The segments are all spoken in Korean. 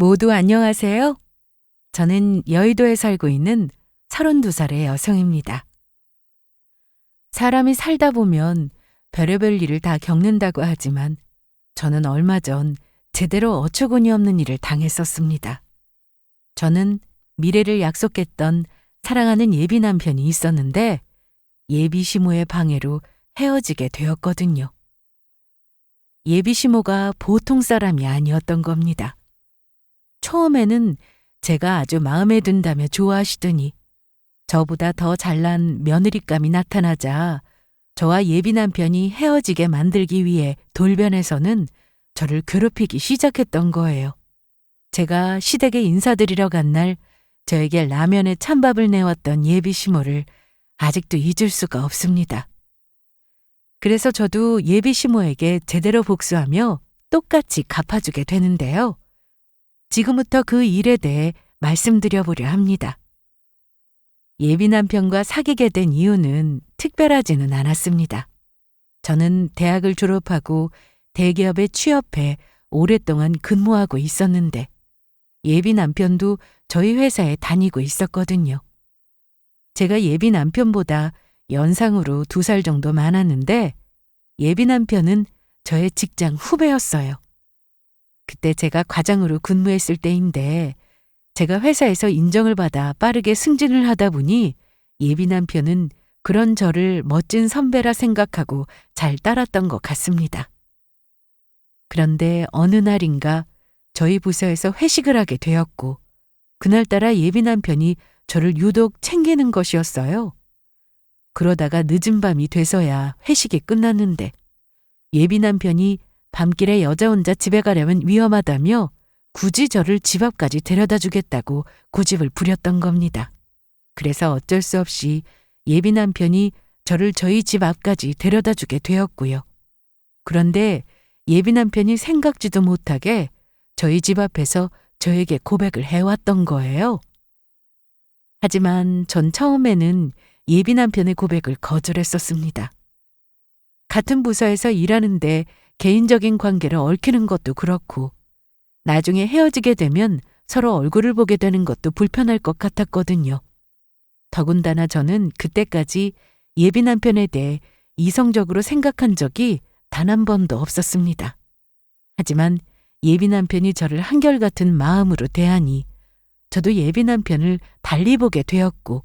모두 안녕하세요. 저는 여의도에 살고 있는 32살의 여성입니다. 사람이 살다 보면 별의별 일을 다 겪는다고 하지만 저는 얼마 전 제대로 어처구니 없는 일을 당했었습니다. 저는 미래를 약속했던 사랑하는 예비 남편이 있었는데 예비 시모의 방해로 헤어지게 되었거든요. 예비 시모가 보통 사람이 아니었던 겁니다. 처음에는 제가 아주 마음에 든다며 좋아하시더니 저보다 더 잘난 며느리감이 나타나자 저와 예비 남편이 헤어지게 만들기 위해 돌변해서는 저를 괴롭히기 시작했던 거예요. 제가 시댁에 인사드리러 간 날 저에게 라면에 찬밥을 내왔던 예비 시모를 아직도 잊을 수가 없습니다. 그래서 저도 예비 시모에게 제대로 복수하며 똑같이 갚아주게 되는데요. 지금부터 그 일에 대해 말씀드려보려 합니다. 예비 남편과 사귀게 된 이유는 특별하지는 않았습니다. 저는 대학을 졸업하고 대기업에 취업해 오랫동안 근무하고 있었는데 예비 남편도 저희 회사에 다니고 있었거든요. 제가 예비 남편보다 연상으로 2살 정도 많았는데 예비 남편은 저의 직장 후배였어요. 그때 제가 과장으로 근무했을 때인데 제가 회사에서 인정을 받아 빠르게 승진을 하다 보니 예비 남편은 그런 저를 멋진 선배라 생각하고 잘 따랐던 것 같습니다. 그런데 어느 날인가 저희 부서에서 회식을 하게 되었고 그날따라 예비 남편이 저를 유독 챙기는 것이었어요. 그러다가 늦은 밤이 돼서야 회식이 끝났는데 예비 남편이 밤길에 여자 혼자 집에 가려면 위험하다며 굳이 저를 집 앞까지 데려다 주겠다고 고집을 부렸던 겁니다. 그래서 어쩔 수 없이 예비 남편이 저를 저희 집 앞까지 데려다 주게 되었고요. 그런데 예비 남편이 생각지도 못하게 저희 집 앞에서 저에게 고백을 해왔던 거예요. 하지만 전 처음에는 예비 남편의 고백을 거절했었습니다. 같은 부서에서 일하는데 개인적인 관계를 얽히는 것도 그렇고 나중에 헤어지게 되면 서로 얼굴을 보게 되는 것도 불편할 것 같았거든요. 더군다나 저는 그때까지 예비 남편에 대해 이성적으로 생각한 적이 단 한 번도 없었습니다. 하지만 예비 남편이 저를 한결같은 마음으로 대하니 저도 예비 남편을 달리 보게 되었고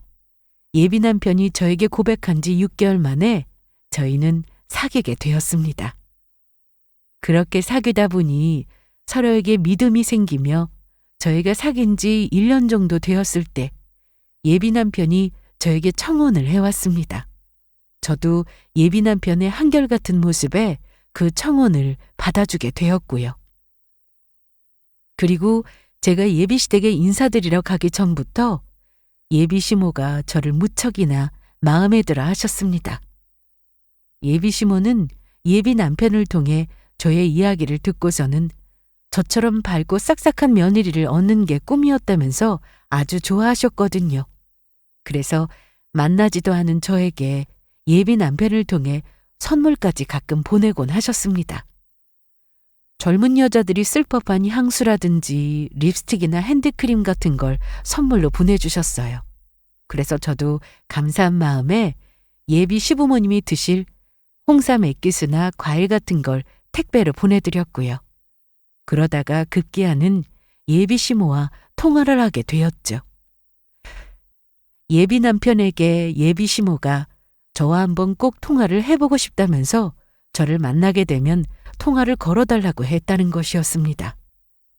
예비 남편이 저에게 고백한 지 6개월 만에 저희는 사귀게 되었습니다. 그렇게 사귀다 보니 서로에게 믿음이 생기며 저희가 사귄 지 1년 정도 되었을 때 예비 남편이 저에게 청혼을 해왔습니다. 저도 예비 남편의 한결같은 모습에 그 청혼을 받아주게 되었고요. 그리고 제가 예비 시댁에 인사드리러 가기 전부터 예비 시모가 저를 무척이나 마음에 들어 하셨습니다. 예비 시모는 예비 남편을 통해 저의 이야기를 듣고서는 저처럼 밝고 싹싹한 며느리를 얻는 게 꿈이었다면서 아주 좋아하셨거든요. 그래서 만나지도 않은 저에게 예비 남편을 통해 선물까지 가끔 보내곤 하셨습니다. 젊은 여자들이 쓸 법한 향수라든지 립스틱이나 핸드크림 같은 걸 선물로 보내주셨어요. 그래서 저도 감사한 마음에 예비 시부모님이 드실 홍삼 액기스나 과일 같은 걸 택배로 보내드렸고요. 그러다가 급기야는 예비 시모와 통화를 하게 되었죠. 예비 남편에게 예비 시모가 저와 한번 꼭 통화를 해보고 싶다면서 저를 만나게 되면 통화를 걸어달라고 했다는 것이었습니다.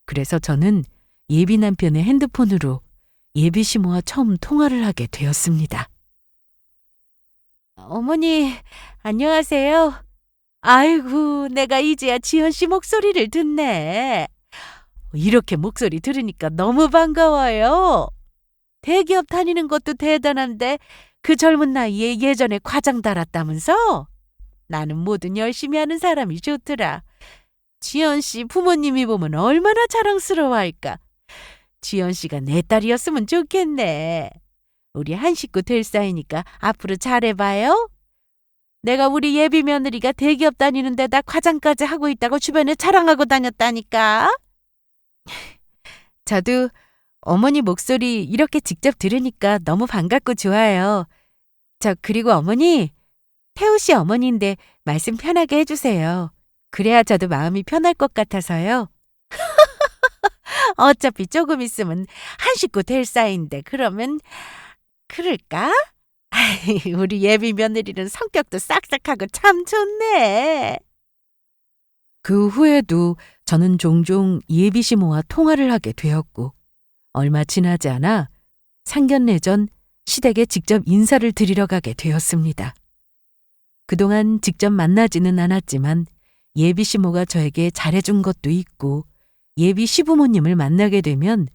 그래서 저는 예비 남편의 핸드폰으로 예비 시모와 처음 통화를 하게 되었습니다. 어머니, 안녕하세요. 아이고, 내가 이제야 지현 씨 목소리를 듣네. 이렇게 목소리 들으니까 너무 반가워요. 대기업 다니는 것도 대단한데 그 젊은 나이에 예전에 과장 달았다면서? 나는 뭐든 열심히 하는 사람이 좋더라. 지연 씨 부모님이 보면 얼마나 자랑스러워할까. 지연 씨가 내 딸이었으면 좋겠네. 우리 한 식구 될 사이니까 앞으로 잘해봐요. 내가 우리 예비 며느리가 대기업 다니는 데다 과장까지 하고 있다고 주변에 자랑하고 다녔다니까. 저도 어머니 목소리 이렇게 직접 들으니까 너무 반갑고 좋아요. 그리고 어머니, 태우 씨 어머니인데 말씀 편하게 해주세요. 그래야 저도 마음이 편할 것 같아서요. 어차피 조금 있으면 한 식구 될 사이인데 그러면 그럴까? 우리 예비 며느리는 성격도 싹싹하고 참 좋네. 그 후에도 저는 종종 예비 시모와 통화를 하게 되었고 얼마 지나지 않아 상견례 전 시댁에 직접 인사를 드리러 가게 되었습니다. 그동안 직접 만나지는 않았지만 예비 시모가 저에게 잘해준 것도 있고 예비 시부모님을 만나게 되면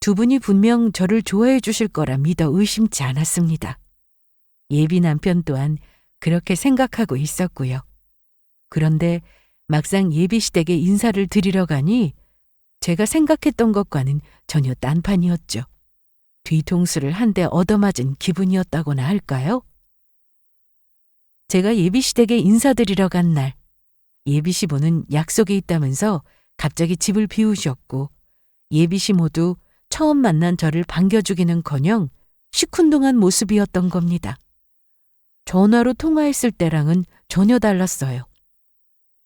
두 분이 분명 저를 좋아해 주실 거라 믿어 의심치 않았습니다. 예비 남편 또한 그렇게 생각하고 있었고요. 그런데 막상 예비 시댁에 인사를 드리러 가니 제가 생각했던 것과는 전혀 딴판이었죠. 뒤통수를 한 대 얻어맞은 기분이었다고나 할까요? 제가 예비 시댁에 인사드리러 간 날, 예비 시부는 약속이 있다면서 갑자기 집을 비우셨고 예비 시모도 처음 만난 저를 반겨주기는커녕 시큰둥한 모습이었던 겁니다. 전화로 통화했을 때랑은 전혀 달랐어요.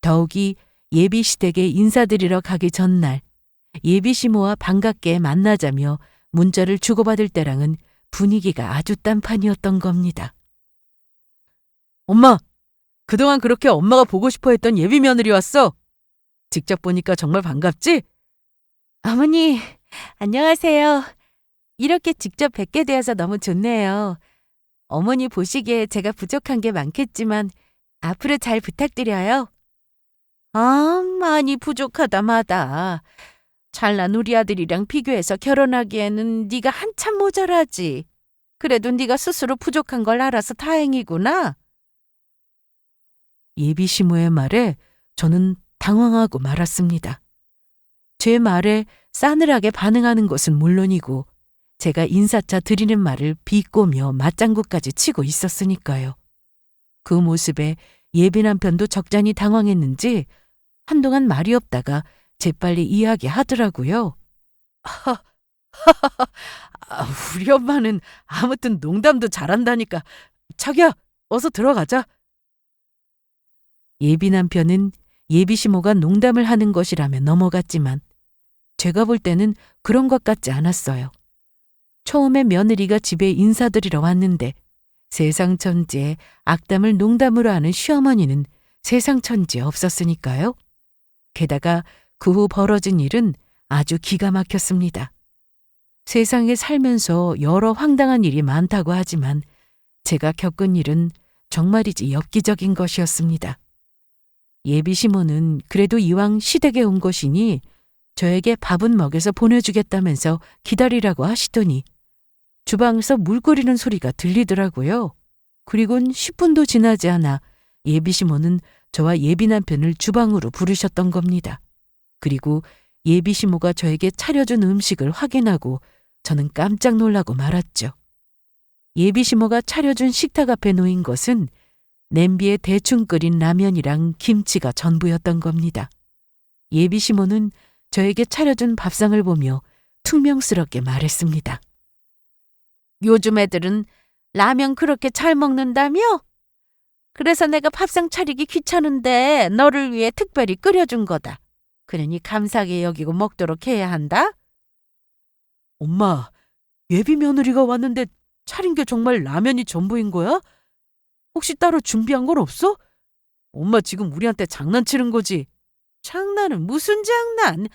더욱이 예비 시댁에 인사드리러 가기 전날 예비 시모와 반갑게 만나자며 문자를 주고받을 때랑은 분위기가 아주 딴판이었던 겁니다. 엄마, 그동안 그렇게 엄마가 보고 싶어 했던 예비 며느리 왔어. 직접 보니까 정말 반갑지? 어머니, 안녕하세요. 이렇게 직접 뵙게 되어서 너무 좋네요. 어머니 보시기에 제가 부족한 게 많겠지만 앞으로 잘 부탁드려요. 많이 부족하다 마다. 잘난 우리 아들이랑 비교해서 결혼하기에는 네가 한참 모자라지. 그래도 네가 스스로 부족한 걸 알아서 다행이구나. 예비 시모의 말에 저는 당황하고 말았습니다. 제 말에 싸늘하게 반응하는 것은 물론이고 제가 인사차 드리는 말을 비꼬며 맞장구까지 치고 있었으니까요. 그 모습에 예비 남편도 적잖이 당황했는지 한동안 말이 없다가 재빨리 이야기하더라고요. 우리 엄마는 아무튼 농담도 잘한다니까. 자기야, 어서 들어가자. 예비 남편은 예비 시모가 농담을 하는 것이라며 넘어갔지만 제가 볼 때는 그런 것 같지 않았어요. 처음에 며느리가 집에 인사드리러 왔는데 세상 천지에 악담을 농담으로 하는 시어머니는 세상 천지에 없었으니까요. 게다가 그 후 벌어진 일은 아주 기가 막혔습니다. 세상에 살면서 여러 황당한 일이 많다고 하지만 제가 겪은 일은 정말이지 엽기적인 것이었습니다. 예비 시모는 그래도 이왕 시댁에 온 것이니 저에게 밥은 먹여서 보내주겠다면서 기다리라고 하시더니 주방에서 물 끓이는 소리가 들리더라고요. 그리곤 10분도 지나지 않아 예비 시모는 저와 예비 남편을 주방으로 부르셨던 겁니다. 그리고 예비 시모가 저에게 차려준 음식을 확인하고 저는 깜짝 놀라고 말았죠. 예비 시모가 차려준 식탁 앞에 놓인 것은 냄비에 대충 끓인 라면이랑 김치가 전부였던 겁니다. 예비 시모는 저에게 차려준 밥상을 보며 퉁명스럽게 말했습니다. 요즘 애들은 라면 그렇게 잘 먹는다며? 그래서 내가 밥상 차리기 귀찮은데 너를 위해 특별히 끓여준 거다. 그러니 감사하게 여기고 먹도록 해야 한다. 엄마, 예비 며느리가 왔는데 차린 게 정말 라면이 전부인 거야? 혹시 따로 준비한 건 없어? 엄마 지금 우리한테 장난치는 거지? 장난은 무슨 장난?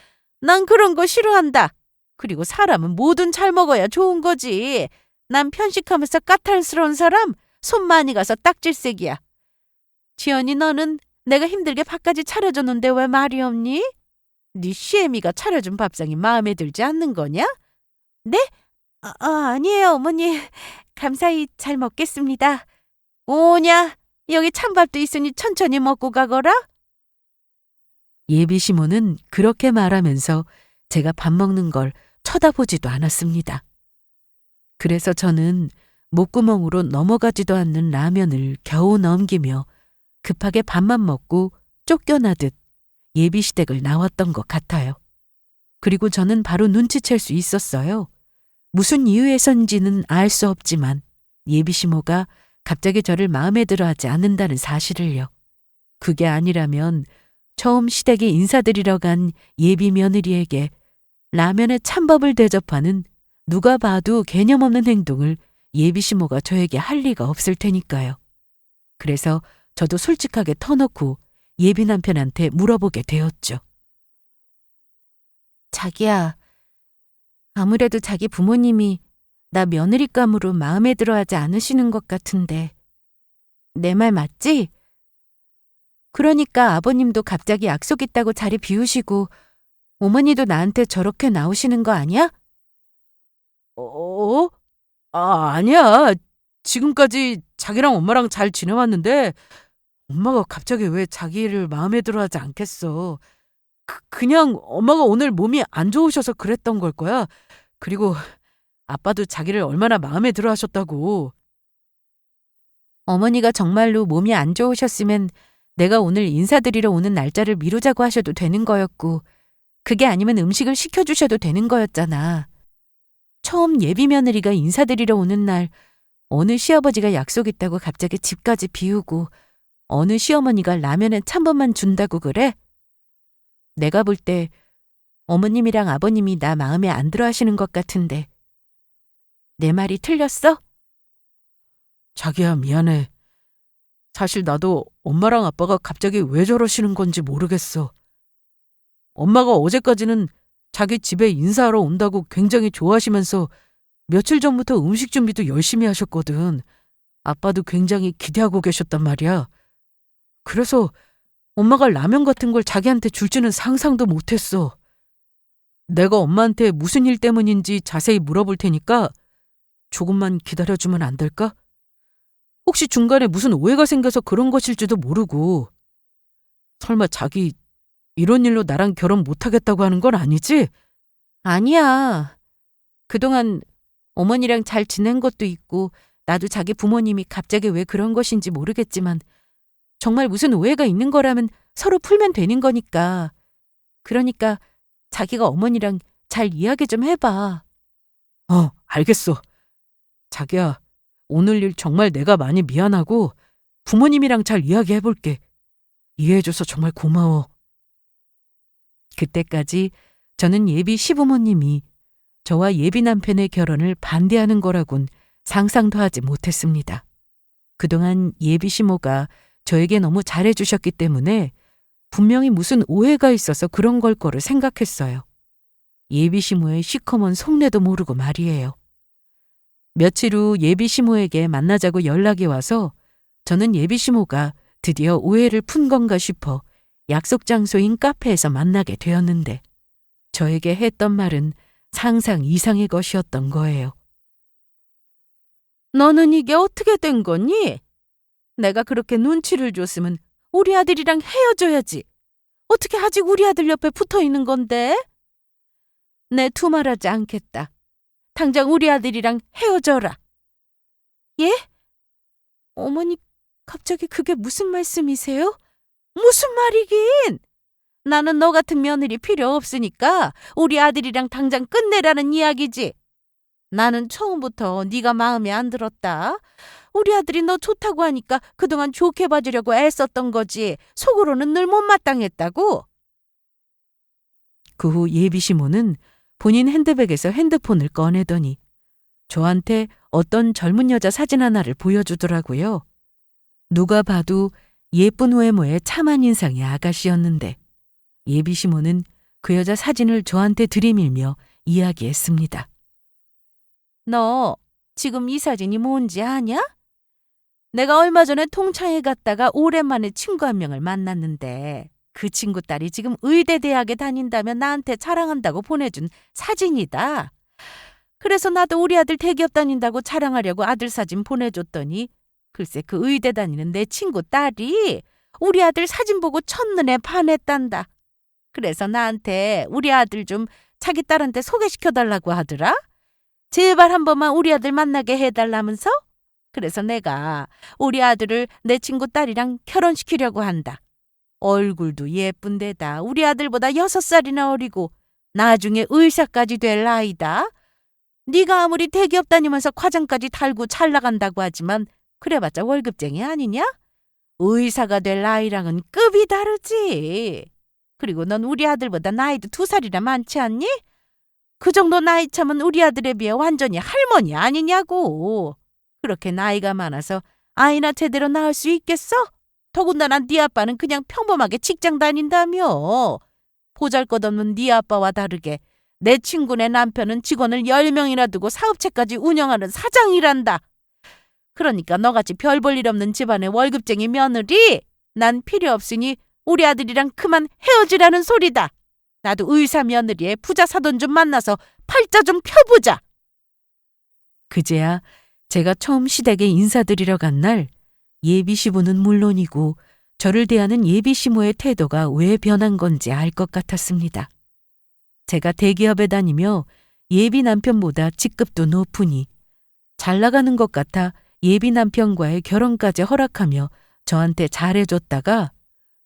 난 그런 거 싫어한다. 그리고 사람은 뭐든 잘 먹어야 좋은 거지. 난 편식하면서 까탈스러운 사람, 손 많이 가서 딱질색이야. 지연이 너는 내가 힘들게 밥까지 차려줬는데 왜 말이 없니? 네 시애미가 차려준 밥상이 마음에 들지 않는 거냐? 네? 아니에요, 어머니. 감사히 잘 먹겠습니다. 오냐? 여기 찬밥도 있으니 천천히 먹고 가거라. 예비 시모는 그렇게 말하면서 제가 밥 먹는 걸 쳐다보지도 않았습니다. 그래서 저는 목구멍으로 넘어가지도 않는 라면을 겨우 넘기며 급하게 밥만 먹고 쫓겨나듯 예비 시댁을 나왔던 것 같아요. 그리고 저는 바로 눈치챌 수 있었어요. 무슨 이유에선지는 알 수 없지만 예비 시모가 갑자기 저를 마음에 들어 하지 않는다는 사실을요. 그게 아니라면 처음 시댁에 인사드리러 간 예비 며느리에게 라면에 찬밥을 대접하는 누가 봐도 개념 없는 행동을 예비 시모가 저에게 할 리가 없을 테니까요. 그래서 저도 솔직하게 터놓고 예비 남편한테 물어보게 되었죠. 자기야, 아무래도 자기 부모님이 나 며느리감으로 마음에 들어하지 않으시는 것 같은데 내 말 맞지? 그러니까 아버님도 갑자기 약속 있다고 자리 비우시고 어머니도 나한테 저렇게 나오시는 거 아니야? 어? 아니야. 지금까지 자기랑 엄마랑 잘 지내왔는데 엄마가 갑자기 왜 자기를 마음에 들어 하지 않겠어. 그냥 엄마가 오늘 몸이 안 좋으셔서 그랬던 걸 거야. 그리고 아빠도 자기를 얼마나 마음에 들어 하셨다고. 어머니가 정말로 몸이 안 좋으셨으면 내가 오늘 인사드리러 오는 날짜를 미루자고 하셔도 되는 거였고 그게 아니면 음식을 시켜주셔도 되는 거였잖아. 처음 예비 며느리가 인사드리러 오는 날 어느 시아버지가 약속 있다고 갑자기 집까지 비우고 어느 시어머니가 라면에 찬밥만 준다고 그래? 내가 볼 때 어머님이랑 아버님이 나 마음에 안 들어 하시는 것 같은데 내 말이 틀렸어? 자기야, 미안해. 사실 나도 엄마랑 아빠가 갑자기 왜 저러시는 건지 모르겠어. 엄마가 어제까지는 자기 집에 인사하러 온다고 굉장히 좋아하시면서 며칠 전부터 음식 준비도 열심히 하셨거든. 아빠도 굉장히 기대하고 계셨단 말이야. 그래서 엄마가 라면 같은 걸 자기한테 줄지는 상상도 못했어. 내가 엄마한테 무슨 일 때문인지 자세히 물어볼 테니까 조금만 기다려주면 안 될까? 혹시 중간에 무슨 오해가 생겨서 그런 것일지도 모르고. 설마 자기 이런 일로 나랑 결혼 못하겠다고 하는 건 아니지? 아니야. 그동안 어머니랑 잘 지낸 것도 있고 나도 자기 부모님이 갑자기 왜 그런 것인지 모르겠지만 정말 무슨 오해가 있는 거라면 서로 풀면 되는 거니까. 그러니까 자기가 어머니랑 잘 이야기 좀 해봐. 알겠어. 자기야, 오늘 일 정말 내가 많이 미안하고 부모님이랑 잘 이야기해볼게. 이해해줘서 정말 고마워. 그때까지 저는 예비 시부모님이 저와 예비 남편의 결혼을 반대하는 거라곤 상상도 하지 못했습니다. 그동안 예비 시모가 저에게 너무 잘해주셨기 때문에 분명히 무슨 오해가 있어서 그런 걸 거를 생각했어요. 예비 시모의 시커먼 속내도 모르고 말이에요. 며칠 후 예비 시모에게 만나자고 연락이 와서 저는 예비 시모가 드디어 오해를 푼 건가 싶어 약속 장소인 카페에서 만나게 되었는데 저에게 했던 말은 상상 이상의 것이었던 거예요. 너는 이게 어떻게 된 거니? 내가 그렇게 눈치를 줬으면 우리 아들이랑 헤어져야지. 어떻게 아직 우리 아들 옆에 붙어 있는 건데? 내 두말하지 않겠다. 당장 우리 아들이랑 헤어져라. 예? 어머니, 갑자기 그게 무슨 말씀이세요? 무슨 말이긴? 나는 너 같은 며느리 필요 없으니까 우리 아들이랑 당장 끝내라는 이야기지. 나는 처음부터 네가 마음에 안 들었다. 우리 아들이 너 좋다고 하니까 그동안 좋게 봐주려고 애썼던 거지. 속으로는 늘 못마땅했다고. 그 후 예비 시모는 본인 핸드백에서 핸드폰을 꺼내더니 저한테 어떤 젊은 여자 사진 하나를 보여주더라고요. 누가 봐도 예쁜 외모의 참한 인상의 아가씨였는데 예비 시모는 그 여자 사진을 저한테 들이밀며 이야기했습니다. 너 지금 이 사진이 뭔지 아냐? 내가 얼마 전에 통창에 갔다가 오랜만에 친구 한 명을 만났는데 그 친구 딸이 지금 의대 대학에 다닌다며 나한테 자랑한다고 보내준 사진이다. 그래서 나도 우리 아들 대기업 다닌다고 자랑하려고 아들 사진 보내줬더니 글쎄 그 의대 다니는 내 친구 딸이 우리 아들 사진 보고 첫눈에 반했단다. 그래서 나한테 우리 아들 좀 자기 딸한테 소개시켜달라고 하더라. 제발 한 번만 우리 아들 만나게 해달라면서? 그래서 내가 우리 아들을 내 친구 딸이랑 결혼시키려고 한다. 얼굴도 예쁜 데다 우리 아들보다 6살이나 어리고 나중에 의사까지 될 나이다. 네가 아무리 대기업 다니면서 과장까지 달고 잘 나간다고 하지만 그래봤자 월급쟁이 아니냐? 의사가 될 나이랑은 급이 다르지. 그리고 넌 우리 아들보다 나이도 2살이나 많지 않니? 그 정도 나이 차면 우리 아들에 비해 완전히 할머니 아니냐고. 그렇게 나이가 많아서 아이나 제대로 낳을 수 있겠어? 더군다나 네 아빠는 그냥 평범하게 직장 다닌다며. 보잘것없는 네 아빠와 다르게 내 친구네 남편은 직원을 10명이나 두고 사업체까지 운영하는 사장이란다. 그러니까 너같이 별 볼 일 없는 집안의 월급쟁이 며느리, 난 필요 없으니 우리 아들이랑 그만 헤어지라는 소리다. 나도 의사 며느리의 부자 사돈 좀 만나서 팔자 좀 펴보자. 그제야 제가 처음 시댁에 인사드리러 간 날 예비 시부는 물론이고 저를 대하는 예비 시모의 태도가 왜 변한 건지 알 것 같았습니다. 제가 대기업에 다니며 예비 남편보다 직급도 높으니 잘 나가는 것 같아 예비 남편과의 결혼까지 허락하며 저한테 잘해줬다가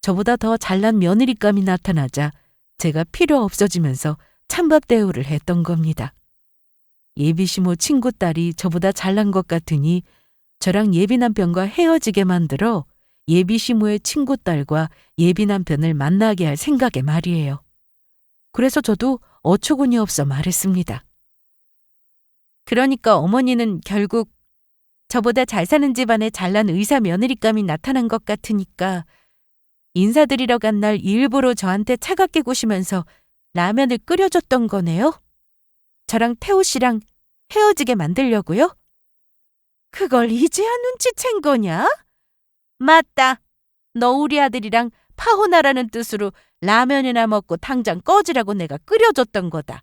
저보다 더 잘난 며느리감이 나타나자 제가 필요 없어지면서 찬밥 대우를 했던 겁니다. 예비 시모 친구 딸이 저보다 잘난 것 같으니 저랑 예비 남편과 헤어지게 만들어 예비 시모의 친구 딸과 예비 남편을 만나게 할 생각에 말이에요. 그래서 저도 어처구니 없어 말했습니다. 그러니까 어머니는 결국 저보다 잘 사는 집안에 잘난 의사 며느리감이 나타난 것 같으니까 인사드리러 간 날 일부러 저한테 차갑게 구시면서 라면을 끓여줬던 거네요? 저랑 태호 씨랑 헤어지게 만들려고요? 그걸 이제야 눈치챈 거냐? 맞다. 너 우리 아들이랑 파혼하라는 뜻으로 라면이나 먹고 당장 꺼지라고 내가 끓여줬던 거다.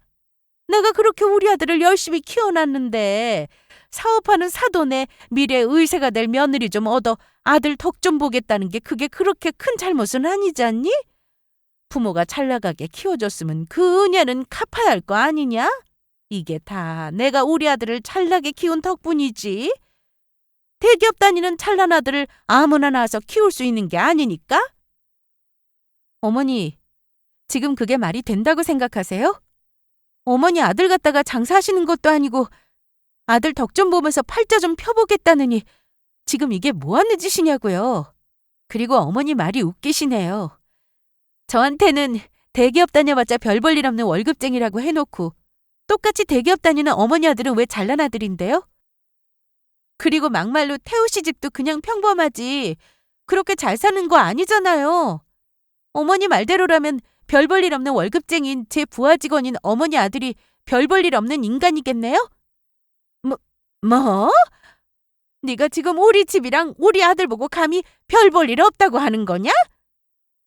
내가 그렇게 우리 아들을 열심히 키워놨는데 사업하는 사돈의 미래 의사가 될 며느리 좀 얻어 아들 덕 좀 보겠다는 게 그게 그렇게 큰 잘못은 아니잖니? 부모가 잘 나가게 키워줬으면 그 은혜는 갚아야 할 거 아니냐? 이게 다 내가 우리 아들을 잘나게 키운 덕분이지. 대기업 다니는 잘난 아들을 아무나 낳아서 키울 수 있는 게 아니니까? 어머니, 지금 그게 말이 된다고 생각하세요? 어머니 아들 갖다가 장사하시는 것도 아니고 아들 덕 좀 보면서 팔자 좀 펴보겠다느니 지금 이게 뭐 하는 짓이냐고요. 그리고 어머니 말이 웃기시네요. 저한테는 대기업 다녀봤자 별 볼 일 없는 월급쟁이라고 해놓고 똑같이 대기업 다니는 어머니 아들은 왜 잘난 아들인데요? 그리고 막말로 태우 씨 집도 그냥 평범하지 그렇게 잘 사는 거 아니잖아요. 어머니 말대로라면 별 볼 일 없는 월급쟁이인 제 부하 직원인 어머니 아들이 별 볼 일 없는 인간이겠네요? 뭐? 네가 지금 우리 집이랑 우리 아들 보고 감히 별 볼 일 없다고 하는 거냐?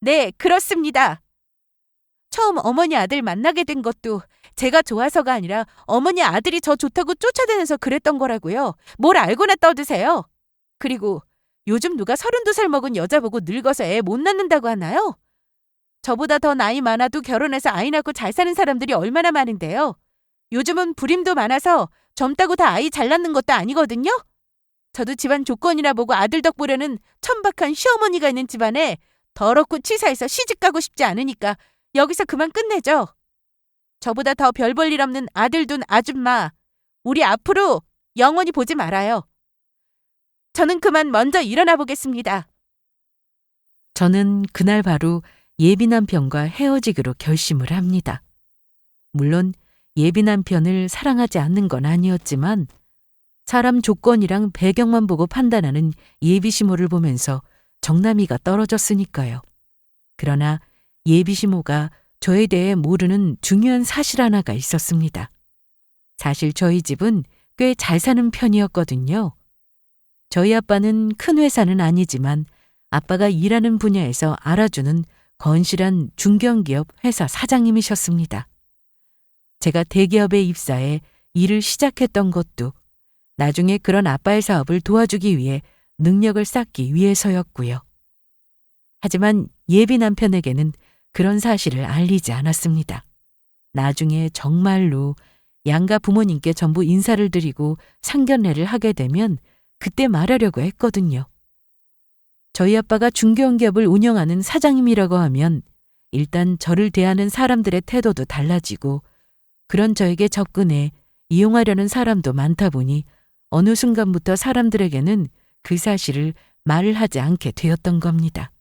네, 그렇습니다. 처음 어머니 아들 만나게 된 것도 제가 좋아서가 아니라 어머니 아들이 저 좋다고 쫓아다녀서 그랬던 거라고요. 뭘 알고나 떠드세요. 그리고 요즘 누가 32살 먹은 여자 보고 늙어서 애 못 낳는다고 하나요? 저보다 더 나이 많아도 결혼해서 아이 낳고 잘 사는 사람들이 얼마나 많은데요. 요즘은 불임도 많아서 젊다고 다 아이 잘 낳는 것도 아니거든요. 저도 집안 조건이나 보고 아들 덕 보려는 천박한 시어머니가 있는 집안에 더럽고 치사해서 시집 가고 싶지 않으니까 여기서 그만 끝내죠. 저보다 더 별 볼 일 없는 아들 둔 아줌마, 우리 앞으로 영원히 보지 말아요. 저는 그만 먼저 일어나 보겠습니다. 저는 그날 바로 예비 남편과 헤어지기로 결심을 합니다. 물론 예비 남편을 사랑하지 않는 건 아니었지만 사람 조건이랑 배경만 보고 판단하는 예비 시모를 보면서 정남이가 떨어졌으니까요. 그러나 예비 시모가 저에 대해 모르는 중요한 사실 하나가 있었습니다. 사실 저희 집은 꽤 잘 사는 편이었거든요. 저희 아빠는 큰 회사는 아니지만 아빠가 일하는 분야에서 알아주는 건실한 중견기업 회사 사장님이셨습니다. 제가 대기업에 입사해 일을 시작했던 것도 나중에 그런 아빠의 사업을 도와주기 위해 능력을 쌓기 위해서였고요. 하지만 예비 남편에게는 그런 사실을 알리지 않았습니다. 나중에 정말로 양가 부모님께 전부 인사를 드리고 상견례를 하게 되면 그때 말하려고 했거든요. 저희 아빠가 중견기업을 운영하는 사장님이라고 하면 일단 저를 대하는 사람들의 태도도 달라지고 그런 저에게 접근해 이용하려는 사람도 많다 보니 어느 순간부터 사람들에게는 그 사실을 말을 하지 않게 되었던 겁니다.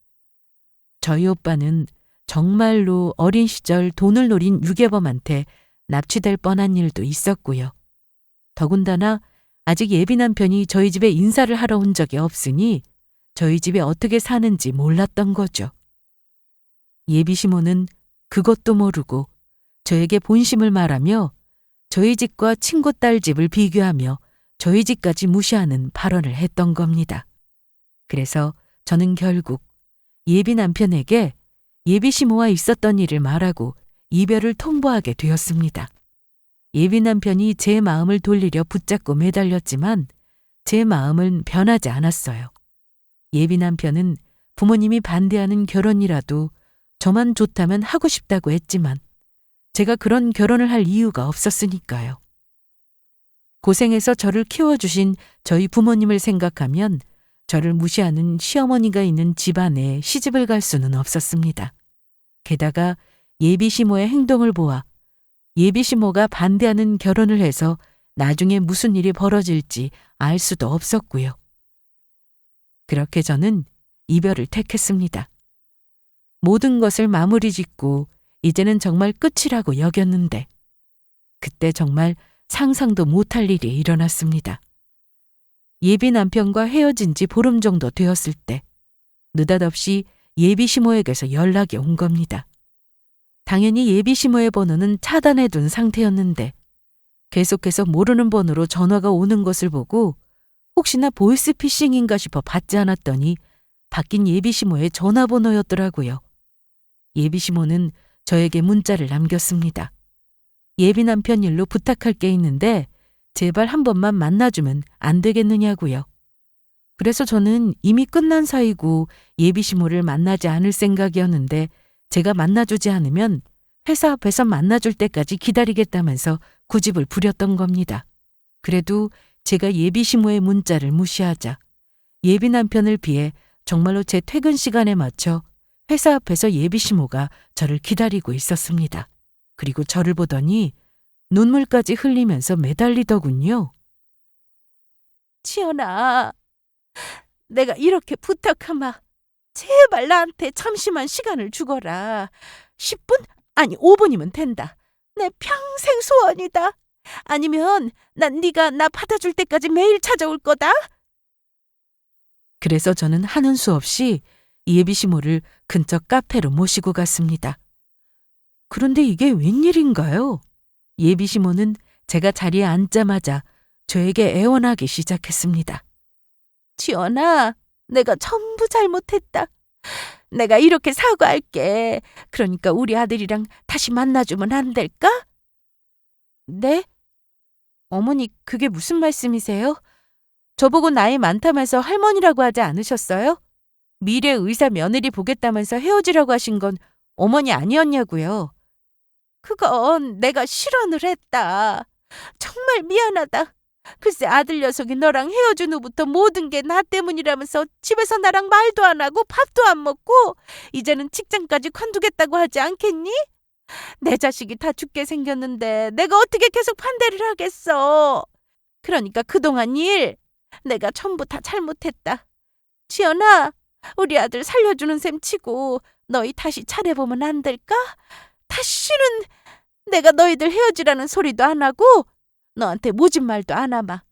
저희 오빠는 정말로 어린 시절 돈을 노린 유괴범한테 납치될 뻔한 일도 있었고요. 더군다나 아직 예비 남편이 저희 집에 인사를 하러 온 적이 없으니 저희 집에 어떻게 사는지 몰랐던 거죠. 예비 시모는 그것도 모르고 저에게 본심을 말하며 저희 집과 친구 딸 집을 비교하며 저희 집까지 무시하는 발언을 했던 겁니다. 그래서 저는 결국 예비 남편에게 예비 시모와 있었던 일을 말하고 이별을 통보하게 되었습니다. 예비 남편이 제 마음을 돌리려 붙잡고 매달렸지만 제 마음은 변하지 않았어요. 예비 남편은 부모님이 반대하는 결혼이라도 저만 좋다면 하고 싶다고 했지만 제가 그런 결혼을 할 이유가 없었으니까요. 고생해서 저를 키워주신 저희 부모님을 생각하면 저를 무시하는 시어머니가 있는 집안에 시집을 갈 수는 없었습니다. 게다가 예비 시모의 행동을 보아 예비 시모가 반대하는 결혼을 해서 나중에 무슨 일이 벌어질지 알 수도 없었고요. 그렇게 저는 이별을 택했습니다. 모든 것을 마무리 짓고 이제는 정말 끝이라고 여겼는데 그때 정말 상상도 못할 일이 일어났습니다. 예비 남편과 헤어진 지 보름 정도 되었을 때 느닷없이 예비 시모에게서 연락이 온 겁니다. 당연히 예비 시모의 번호는 차단해둔 상태였는데 계속해서 모르는 번호로 전화가 오는 것을 보고 혹시나 보이스피싱인가 싶어 받지 않았더니 바뀐 예비 시모의 전화번호였더라고요. 예비 시모는 저에게 문자를 남겼습니다. 예비 남편 일로 부탁할 게 있는데 제발 한 번만 만나주면 안 되겠느냐고요. 그래서 저는 이미 끝난 사이고 예비 시모를 만나지 않을 생각이었는데 제가 만나주지 않으면 회사 앞에서 만나줄 때까지 기다리겠다면서 고집을 부렸던 겁니다. 그래도 제가 예비 시모의 문자를 무시하자 예비 남편을 피해 정말로 제 퇴근 시간에 맞춰 회사 앞에서 예비 시모가 저를 기다리고 있었습니다. 그리고 저를 보더니 눈물까지 흘리면서 매달리더군요. 지연아, 내가 이렇게 부탁하마. 제발 나한테 잠시만 시간을 주거라. 10분? 아니 5분이면 된다. 내 평생 소원이다. 아니면 난 네가 나 받아줄 때까지 매일 찾아올 거다. 그래서 저는 하는 수 없이 예비 시모를 근처 카페로 모시고 갔습니다. 그런데 이게 웬일인가요? 예비 시모는 제가 자리에 앉자마자 저에게 애원하기 시작했습니다. 지연아, 내가 전부 잘못했다. 내가 이렇게 사과할게. 그러니까 우리 아들이랑 다시 만나주면 안 될까? 네? 어머니, 그게 무슨 말씀이세요? 저보고 나이 많다면서 할머니라고 하지 않으셨어요? 미래 의사 며느리 보겠다면서 헤어지라고 하신 건 어머니 아니었냐고요. 그건 내가 실언을 했다. 정말 미안하다. 글쎄 아들 녀석이 너랑 헤어진 후부터 모든 게 나 때문이라면서 집에서 나랑 말도 안 하고 밥도 안 먹고 이제는 직장까지 관두겠다고 하지 않겠니? 내 자식이 다 죽게 생겼는데 내가 어떻게 계속 반대를 하겠어. 그러니까 그동안 일 내가 전부 다 잘못했다. 지연아, 우리 아들 살려주는 셈 치고 너희 다시 차려보면 안 될까? 다시는 내가 너희들 헤어지라는 소리도 안 하고 너한테 모진 말도 안 하마.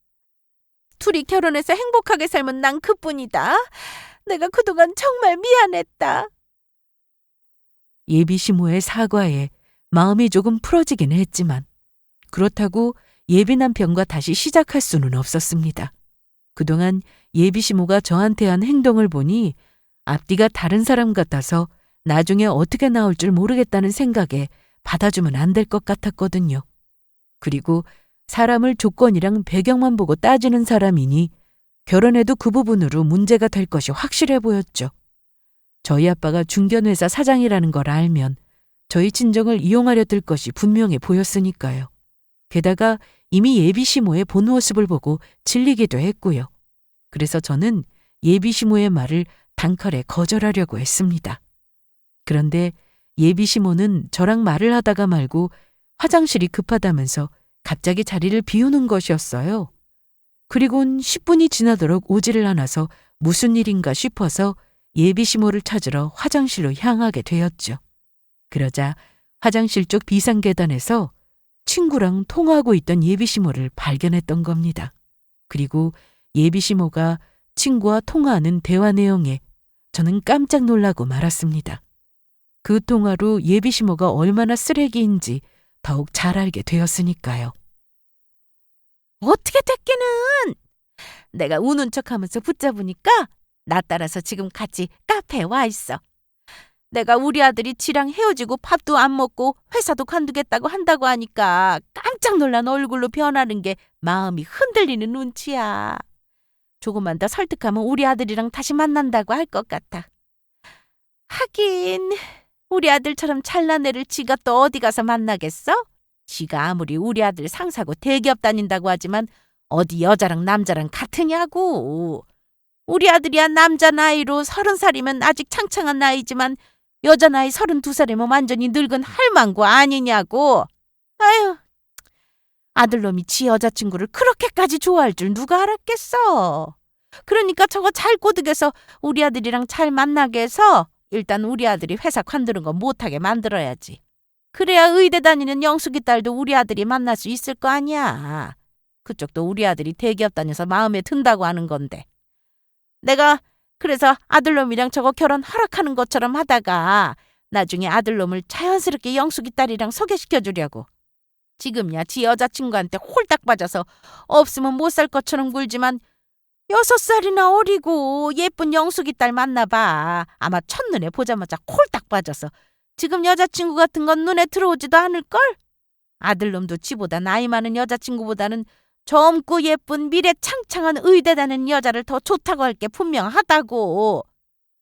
둘이 결혼해서 행복하게 살면 난 그뿐이다. 내가 그동안 정말 미안했다. 예비 시모의 사과에 마음이 조금 풀어지긴 했지만 그렇다고 예비 남편과 다시 시작할 수는 없었습니다. 그동안 예비 시모가 저한테 한 행동을 보니 앞뒤가 다른 사람 같아서 나중에 어떻게 나올 줄 모르겠다는 생각에 받아주면 안 될 것 같았거든요. 그리고 사람을 조건이랑 배경만 보고 따지는 사람이니 결혼해도 그 부분으로 문제가 될 것이 확실해 보였죠. 저희 아빠가 중견회사 사장이라는 걸 알면 저희 친정을 이용하려 들 것이 분명해 보였으니까요. 게다가 이미 예비 시모의 본 모습을 보고 질리기도 했고요. 그래서 저는 예비 시모의 말을 단칼에 거절하려고 했습니다. 그런데 예비시모는 저랑 말을 하다가 말고 화장실이 급하다면서 갑자기 자리를 비우는 것이었어요. 그리곤 10분이 지나도록 오지를 않아서 무슨 일인가 싶어서 예비시모를 찾으러 화장실로 향하게 되었죠. 그러자 화장실 쪽 비상계단에서 친구랑 통화하고 있던 예비시모를 발견했던 겁니다. 그리고 예비시모가 친구와 통화하는 대화 내용에 저는 깜짝 놀라고 말았습니다. 그 통화로 예비시모가 얼마나 쓰레기인지 더욱 잘 알게 되었으니까요. 어떻게 됐기는! 내가 우는 척하면서 붙잡으니까 나 따라서 지금 같이 카페에 와 있어. 내가 우리 아들이 지랑 헤어지고 밥도 안 먹고 회사도 관두겠다고 한다고 하니까 깜짝 놀란 얼굴로 변하는 게 마음이 흔들리는 눈치야. 조금만 더 설득하면 우리 아들이랑 다시 만난다고 할 것 같아. 하긴 우리 아들처럼 잘난 애를 지가 또 어디 가서 만나겠어? 지가 아무리 우리 아들 상사고 대기업 다닌다고 하지만 어디 여자랑 남자랑 같으냐고. 우리 아들이야 남자 나이로 30살이면 아직 창창한 나이지만 여자 나이 32살이면 완전히 늙은 할망구 아니냐고. 아유, 아들놈이 지 여자친구를 그렇게까지 좋아할 줄 누가 알았겠어. 그러니까 저거 잘 꼬드겨서 우리 아들이랑 잘 만나게 해서 일단 우리 아들이 회사 관두는 거 못하게 만들어야지. 그래야 의대 다니는 영숙이 딸도 우리 아들이 만날 수 있을 거 아니야. 그쪽도 우리 아들이 대기업 다녀서 마음에 든다고 하는 건데. 내가 그래서 아들놈이랑 저거 결혼 허락하는 것처럼 하다가 나중에 아들놈을 자연스럽게 영숙이 딸이랑 소개시켜주려고. 지금야 지 여자친구한테 홀딱 빠져서 없으면 못 살 것처럼 굴지만 6살이나 어리고 예쁜 영숙이 딸 만나봐. 아마 첫눈에 보자마자 홀딱 빠져서 지금 여자친구 같은 건 눈에 들어오지도 않을걸? 아들놈도 지보다 나이 많은 여자친구보다는 젊고 예쁜 미래 창창한 의대 다니는 여자를 더 좋다고 할 게 분명하다고.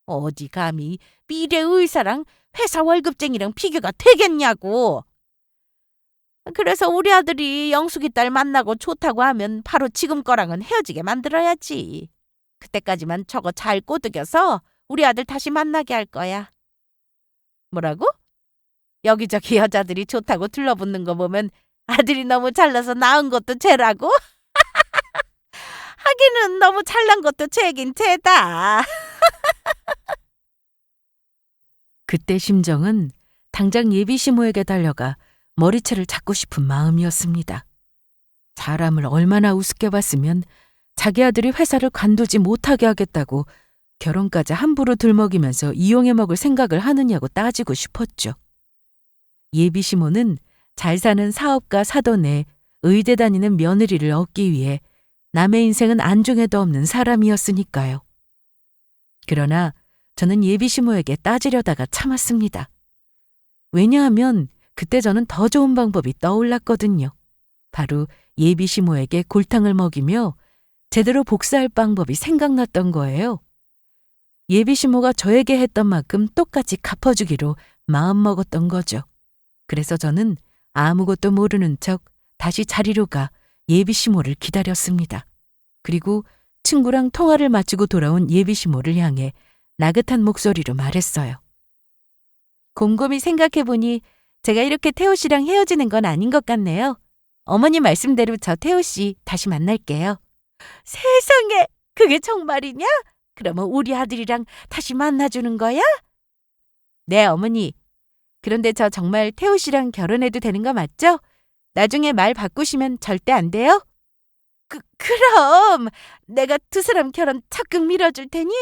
어디 감히 미래 의사랑 회사 월급쟁이랑 비교가 되겠냐고. 그래서 우리 아들이 영숙이 딸 만나고 좋다고 하면 바로 지금 거랑은 헤어지게 만들어야지. 그때까지만 저거 잘 꼬드겨서 우리 아들 다시 만나게 할 거야. 뭐라고? 여기저기 여자들이 좋다고 둘러붙는 거 보면 아들이 너무 잘나서 낳은 것도 죄라고? 하기는 너무 잘난 것도 죄긴 죄다. 그때 심정은 당장 예비시모에게 달려가 머리채를 잡고 싶은 마음이었습니다. 사람을 얼마나 우습게 봤으면 자기 아들이 회사를 관두지 못하게 하겠다고 결혼까지 함부로 들먹이면서 이용해 먹을 생각을 하느냐고 따지고 싶었죠. 예비시모는 잘 사는 사업가 사돈에 의대 다니는 며느리를 얻기 위해 남의 인생은 안중에도 없는 사람이었으니까요. 그러나 저는 예비시모에게 따지려다가 참았습니다. 왜냐하면 그때 저는 더 좋은 방법이 떠올랐거든요. 바로 예비시모에게 골탕을 먹이며 제대로 복수할 방법이 생각났던 거예요. 예비시모가 저에게 했던 만큼 똑같이 갚아주기로 마음먹었던 거죠. 그래서 저는 아무것도 모르는 척 다시 자리로 가 예비시모를 기다렸습니다. 그리고 친구랑 통화를 마치고 돌아온 예비시모를 향해 나긋한 목소리로 말했어요. 곰곰이 생각해보니 제가 이렇게 태호 씨랑 헤어지는 건 아닌 것 같네요. 어머니 말씀대로 저 태호 씨 다시 만날게요. 세상에, 그게 정말이냐? 그러면 우리 아들이랑 다시 만나주는 거야? 네, 어머니. 그런데 저 정말 태호 씨랑 결혼해도 되는 거 맞죠? 나중에 말 바꾸시면 절대 안 돼요? 그럼 내가 두 사람 결혼 적극 밀어줄 테니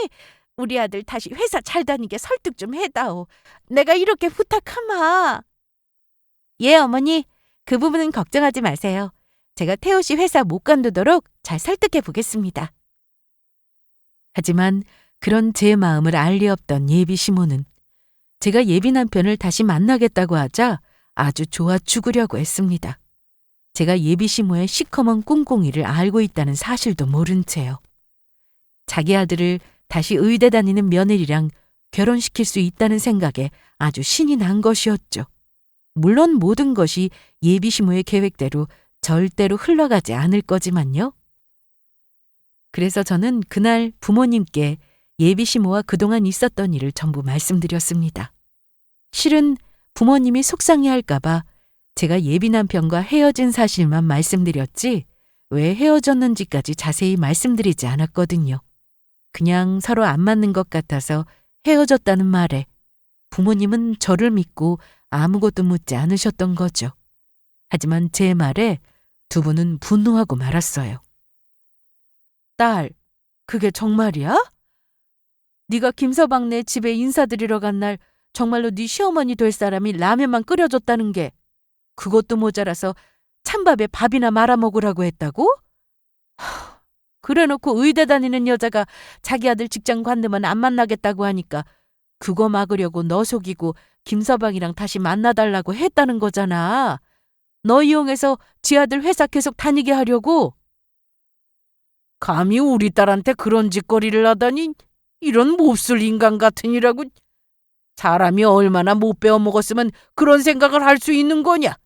우리 아들 다시 회사 잘 다니게 설득 좀 해다오. 내가 이렇게 부탁하마. 예, 어머니. 그 부분은 걱정하지 마세요. 제가 태호 씨 회사 못 관두도록 잘 설득해 보겠습니다. 하지만 그런 제 마음을 알 리 없던 예비시모는 제가 예비 남편을 다시 만나겠다고 하자 아주 좋아 죽으려고 했습니다. 제가 예비시모의 시커먼 꿍꿍이를 알고 있다는 사실도 모른 채요. 자기 아들을 다시 의대 다니는 며느리랑 결혼시킬 수 있다는 생각에 아주 신이 난 것이었죠. 물론 모든 것이 예비시모의 계획대로 절대로 흘러가지 않을 거지만요. 그래서 저는 그날 부모님께 예비시모와 그동안 있었던 일을 전부 말씀드렸습니다. 실은 부모님이 속상해할까봐 제가 예비 남편과 헤어진 사실만 말씀드렸지 왜 헤어졌는지까지 자세히 말씀드리지 않았거든요. 그냥 서로 안 맞는 것 같아서 헤어졌다는 말에 부모님은 저를 믿고 아무것도 묻지 않으셨던 거죠. 하지만 제 말에 두 분은 분노하고 말았어요. 딸, 그게 정말이야? 네가 김서방네 집에 인사드리러 간 날 정말로 네 시어머니 될 사람이 라면만 끓여줬다는 게 그것도 모자라서 찬밥에 밥이나 말아 먹으라고 했다고? 그래놓고 의대 다니는 여자가 자기 아들 직장 관두면 안 만나겠다고 하니까 그거 막으려고 너 속이고 김서방이랑 다시 만나달라고 했다는 거잖아. 너 이용해서 지 아들 회사 계속 다니게 하려고. 감히 우리 딸한테 그런 짓거리를 하다니 이런 몹쓸 인간 같으니라고. 사람이 얼마나 못 배워 먹었으면 그런 생각을 할 수 있는 거냐.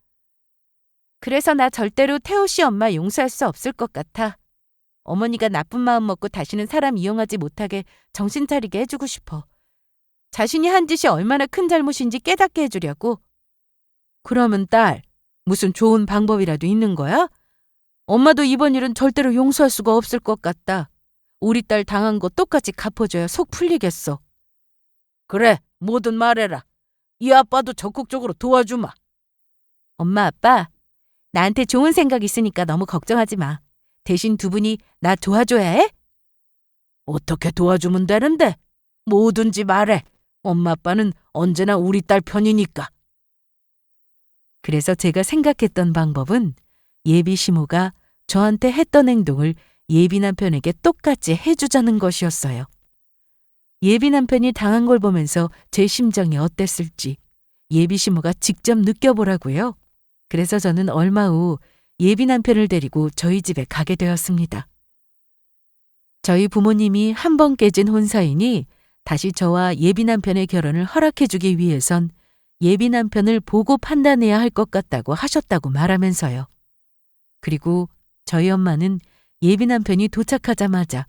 그래서 나 절대로 태호 씨 엄마 용서할 수 없을 것 같아. 어머니가 나쁜 마음 먹고 다시는 사람 이용하지 못하게 정신 차리게 해주고 싶어. 자신이 한 짓이 얼마나 큰 잘못인지 깨닫게 해주려고. 그러면 딸, 무슨 좋은 방법이라도 있는 거야? 엄마도 이번 일은 절대로 용서할 수가 없을 것 같다. 우리 딸 당한 거 똑같이 갚아줘야 속 풀리겠어. 그래, 뭐든 말해라. 이 아빠도 적극적으로 도와주마. 엄마, 아빠, 나한테 좋은 생각 있으니까 너무 걱정하지 마. 대신 두 분이 나 도와줘야 해? 어떻게 도와주면 되는데? 뭐든지 말해. 엄마, 아빠는 언제나 우리 딸 편이니까. 그래서 제가 생각했던 방법은 예비 시모가 저한테 했던 행동을 예비 남편에게 똑같이 해주자는 것이었어요. 예비 남편이 당한 걸 보면서 제 심정이 어땠을지 예비 시모가 직접 느껴보라고요. 그래서 저는 얼마 후 예비 남편을 데리고 저희 집에 가게 되었습니다. 저희 부모님이 한 번 깨진 혼사이니 다시 저와 예비 남편의 결혼을 허락해주기 위해선 예비 남편을 보고 판단해야 할 것 같다고 하셨다고 말하면서요. 그리고 저희 엄마는 예비 남편이 도착하자마자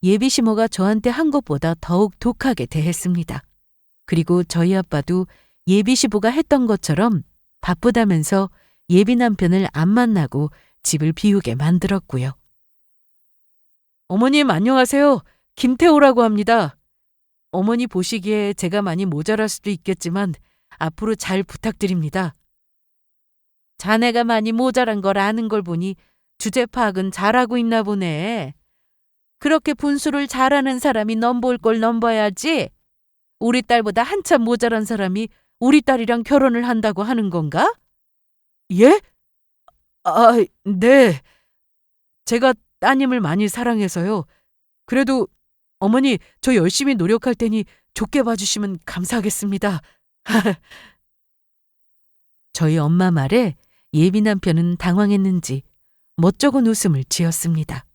예비 시모가 저한테 한 것보다 더욱 독하게 대했습니다. 그리고 저희 아빠도 예비 시부가 했던 것처럼 바쁘다면서 예비 남편을 안 만나고 집을 비우게 만들었고요. 어머님 안녕하세요. 김태호라고 합니다. 어머니 보시기에 제가 많이 모자랄 수도 있겠지만 앞으로 잘 부탁드립니다. 자네가 많이 모자란 걸 아는 걸 보니 주제 파악은 잘하고 있나 보네. 그렇게 분수를 잘하는 사람이 넘볼 걸 넘봐야지. 우리 딸보다 한참 모자란 사람이 우리 딸이랑 결혼을 한다고 하는 건가? 예? 네. 제가 따님을 많이 사랑해서요. 그래도 어머니 저 열심히 노력할 테니 좋게 봐주시면 감사하겠습니다. 저희 엄마 말에 예비 남편은 당황했는지 멋쩍은 웃음을 지었습니다.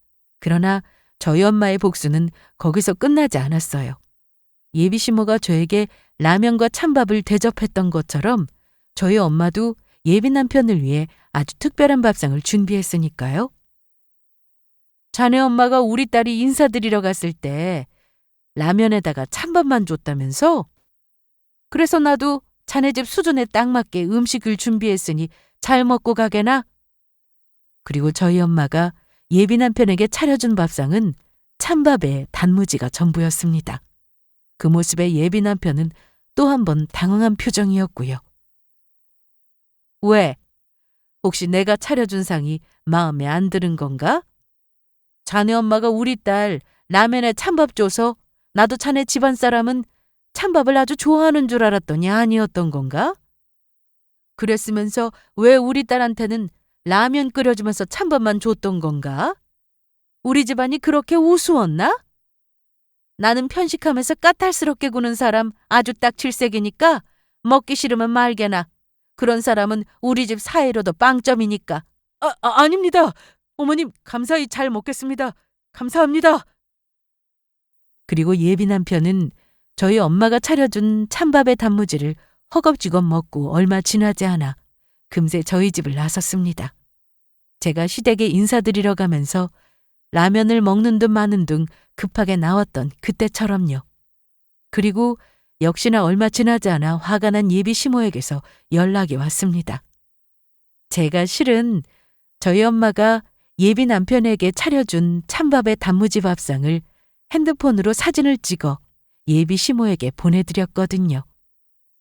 그러나 저희 엄마의 복수는 거기서 끝나지 않았어요. 예비 시모가 저에게 라면과 찬밥을 대접했던 것처럼 저희 엄마도 예비 남편을 위해 아주 특별한 밥상을 준비했으니까요. 자네 엄마가 우리 딸이 인사드리러 갔을 때 라면에다가 찬밥만 줬다면서? 그래서 나도 자네 집 수준에 딱 맞게 음식을 준비했으니 잘 먹고 가게나? 그리고 저희 엄마가 예비 남편에게 차려준 밥상은 찬밥에 단무지가 전부였습니다. 그 모습에 예비 남편은 또 한 번 당황한 표정이었고요. 왜? 혹시 내가 차려준 상이 마음에 안 드는 건가? 자네 엄마가 우리 딸 라면에 찬밥 줘서 나도 자네 집안 사람은 찬밥을 아주 좋아하는 줄 알았더니 아니었던 건가? 그랬으면서 왜 우리 딸한테는 라면 끓여주면서 찬밥만 줬던 건가? 우리 집안이 그렇게 우스웠나? 나는 편식하면서 까탈스럽게 구는 사람 아주 딱 질색이니까 먹기 싫으면 말게나. 그런 사람은 우리 집 사이로도 빵점이니까. 아닙니다. 어머님 감사히 잘 먹겠습니다. 감사합니다. 그리고 예비 남편은 저희 엄마가 차려준 찬밥의 단무지를 허겁지겁 먹고 얼마 지나지 않아 금세 저희 집을 나섰습니다. 제가 시댁에 인사드리러 가면서 라면을 먹는 듯 마는 둥 급하게 나왔던 그때처럼요. 그리고 역시나 얼마 지나지 않아 화가 난 예비 시모에게서 연락이 왔습니다. 제가 실은 저희 엄마가 예비 남편에게 차려준 찬밥에 단무지 밥상을 핸드폰으로 사진을 찍어 예비 시모에게 보내드렸거든요.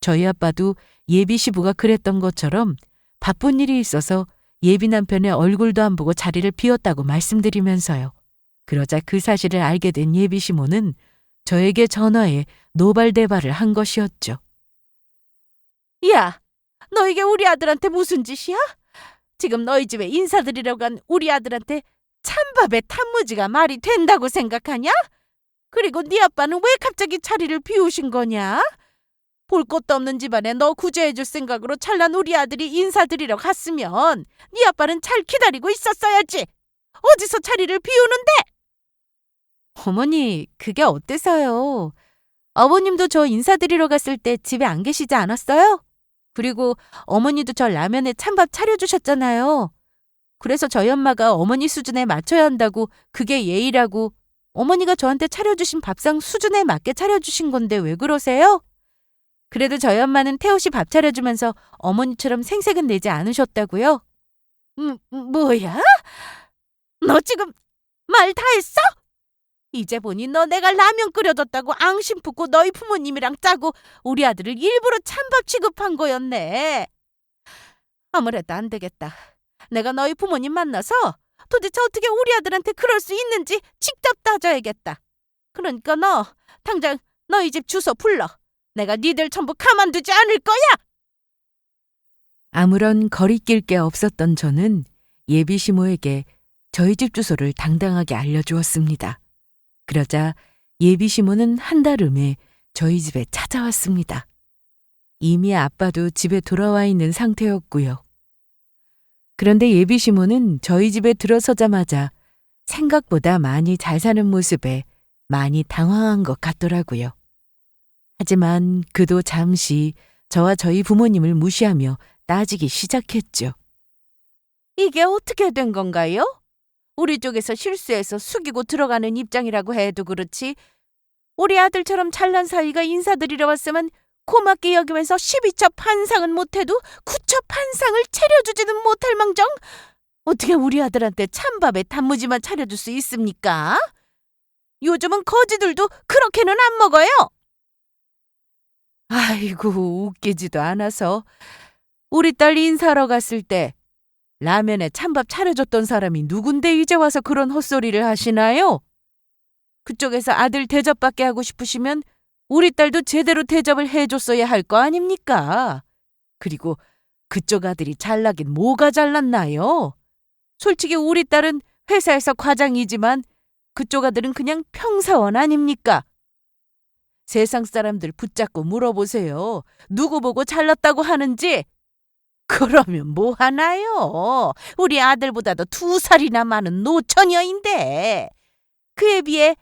저희 아빠도 예비 시부가 그랬던 것처럼 바쁜 일이 있어서 예비 남편의 얼굴도 안 보고 자리를 비웠다고 말씀드리면서요. 그러자 그 사실을 알게 된 예비 시모는 저에게 전화해 노발대발을 한 것이었죠. 야, 너 이게 우리 아들한테 무슨 짓이야? 지금 너희 집에 인사드리러 간 우리 아들한테 찬밥에 단무지가 말이 된다고 생각하냐? 그리고 네 아빠는 왜 갑자기 자리를 비우신 거냐? 볼 것도 없는 집안에 너 구제해줄 생각으로 찰난 우리 아들이 인사드리러 갔으면 네 아빠는 잘 기다리고 있었어야지. 어디서 자리를 비우는데? 어머니, 그게 어때서요? 아버님도 저 인사드리러 갔을 때 집에 안 계시지 않았어요? 그리고 어머니도 저 라면에 찬밥 차려주셨잖아요. 그래서 저희 엄마가 어머니 수준에 맞춰야 한다고 그게 예의라고 어머니가 저한테 차려주신 밥상 수준에 맞게 차려주신 건데 왜 그러세요? 그래도 저희 엄마는 태호 씨 밥 차려주면서 어머니처럼 생색은 내지 않으셨다고요? 뭐야? 너 지금 말 다 했어? 이제 보니 너 내가 라면 끓여줬다고 앙심 품고 너희 부모님이랑 짜고 우리 아들을 일부러 찬밥 취급한 거였네. 아무래도 안 되겠다. 내가 너희 부모님 만나서 도대체 어떻게 우리 아들한테 그럴 수 있는지 직접 따져야겠다. 그러니까 너 당장 너희 집 주소 불러. 내가 니들 전부 가만두지 않을 거야. 아무런 거리낄 게 없었던 저는 예비 시모에게 저희 집 주소를 당당하게 알려주었습니다. 그러자 예비 시모는 한달음에 저희 집에 찾아왔습니다. 이미 아빠도 집에 돌아와 있는 상태였고요. 그런데 예비 시모는 저희 집에 들어서자마자 생각보다 많이 잘 사는 모습에 많이 당황한 것 같더라고요. 하지만 그도 잠시 저와 저희 부모님을 무시하며 따지기 시작했죠. 이게 어떻게 된 건가요? 우리 쪽에서 실수해서 숙이고 들어가는 입장이라고 해도 그렇지 우리 아들처럼 잘난 사위가 인사드리러 왔으면 고맙게 여기면서 12첩 반상은 못해도 9첩 반상을 차려주지는 못할 망정 어떻게 우리 아들한테 찬밥에 단무지만 차려줄 수 있습니까? 요즘은 거지들도 그렇게는 안 먹어요. 아이고, 웃기지도 않아서 우리 딸 인사하러 갔을 때 라면에 찬밥 차려줬던 사람이 누군데 이제 와서 그런 헛소리를 하시나요? 그쪽에서 아들 대접받게 하고 싶으시면 우리 딸도 제대로 대접을 해줬어야 할 거 아닙니까? 그리고 그쪽 아들이 잘나긴 뭐가 잘났나요? 솔직히 우리 딸은 회사에서 과장이지만 그쪽 아들은 그냥 평사원 아닙니까? 세상 사람들 붙잡고 물어보세요. 누구 보고 잘났다고 하는지. 그러면 뭐 하나요? 우리 아들보다도 2살이나 많은 노처녀인데. 그에 비해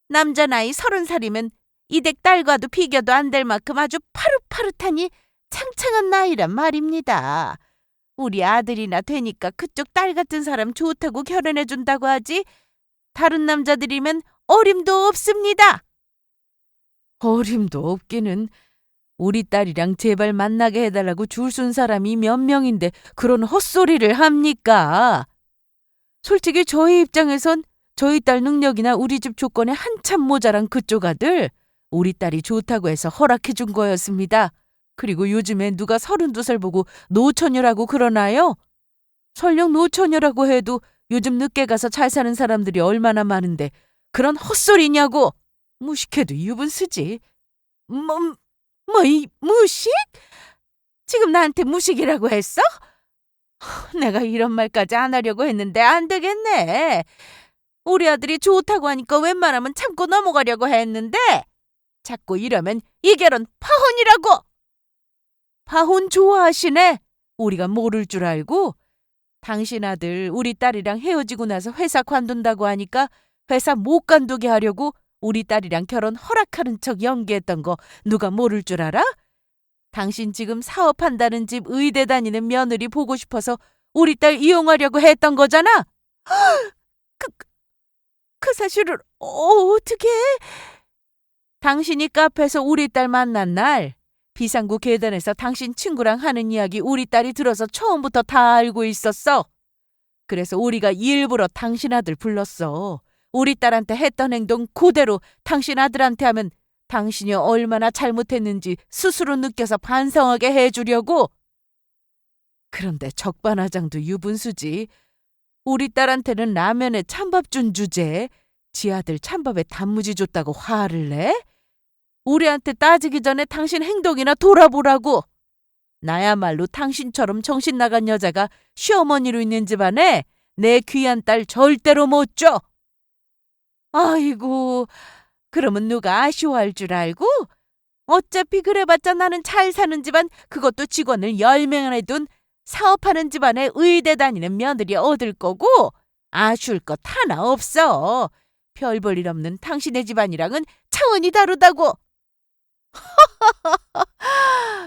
남자 나이 30살이면 이댁 딸과도 비교도 안 될 만큼 아주 파릇파릇하니 창창한 나이란 말입니다. 우리 아들이나 되니까 그쪽 딸 같은 사람 좋다고 결혼해준다고 하지 다른 남자들이면 어림도 없습니다. 어림도 없기는 우리 딸이랑 제발 만나게 해달라고 줄 쓴 사람이 몇 명인데 그런 헛소리를 합니까? 솔직히 저희 입장에선 저희 딸 능력이나 우리 집 조건에 한참 모자란 그쪽 아들 우리 딸이 좋다고 해서 허락해 준 거였습니다. 그리고 요즘에 누가 32살 보고 노처녀라고 그러나요? 설령 노처녀라고 해도 요즘 늦게 가서 잘 사는 사람들이 얼마나 많은데 그런 헛소리냐고. 무식해도 유분수지. 이 무식? 지금 나한테 무식이라고 했어? 내가 이런 말까지 안 하려고 했는데 안 되겠네. 우리 아들이 좋다고 하니까 웬만하면 참고 넘어가려고 했는데 자꾸 이러면 이 결혼 파혼이라고. 파혼 좋아하시네. 우리가 모를 줄 알고. 당신 아들 우리 딸이랑 헤어지고 나서 회사 관둔다고 하니까 회사 못 관두게 하려고 우리 딸이랑 결혼 허락하는 척 연기했던 거 누가 모를 줄 알아? 당신 지금 사업한다는 집 의대 다니는 며느리 보고 싶어서 우리 딸 이용하려고 했던 거잖아. 그, 그 사실을 어떻게? 당신이 카페에서 우리 딸 만난 날 비상구 계단에서 당신 친구랑 하는 이야기 우리 딸이 들어서 처음부터 다 알고 있었어. 그래서 우리가 일부러 당신 아들 불렀어. 우리 딸한테 했던 행동 그대로 당신 아들한테 하면 당신이 얼마나 잘못했는지 스스로 느껴서 반성하게 해주려고. 그런데 적반하장도 유분수지. 우리 딸한테는 라면에 찬밥 준 주제에 지 아들 찬밥에 단무지 줬다고 화를 내? 우리한테 따지기 전에 당신 행동이나 돌아보라고. 나야말로 당신처럼 정신 나간 여자가 시어머니로 있는 집안에 내 귀한 딸 절대로 못 줘. 아이고, 그러면 누가 아쉬워할 줄 알고? 어차피 그래봤자 나는 잘 사는 집안, 그것도 직원을 10명이나 둔 사업하는 집안에 의대 다니는 며느리 얻을 거고 아쉬울 것 하나 없어. 별 볼 일 없는 당신의 집안이랑은 차원이 다르다고.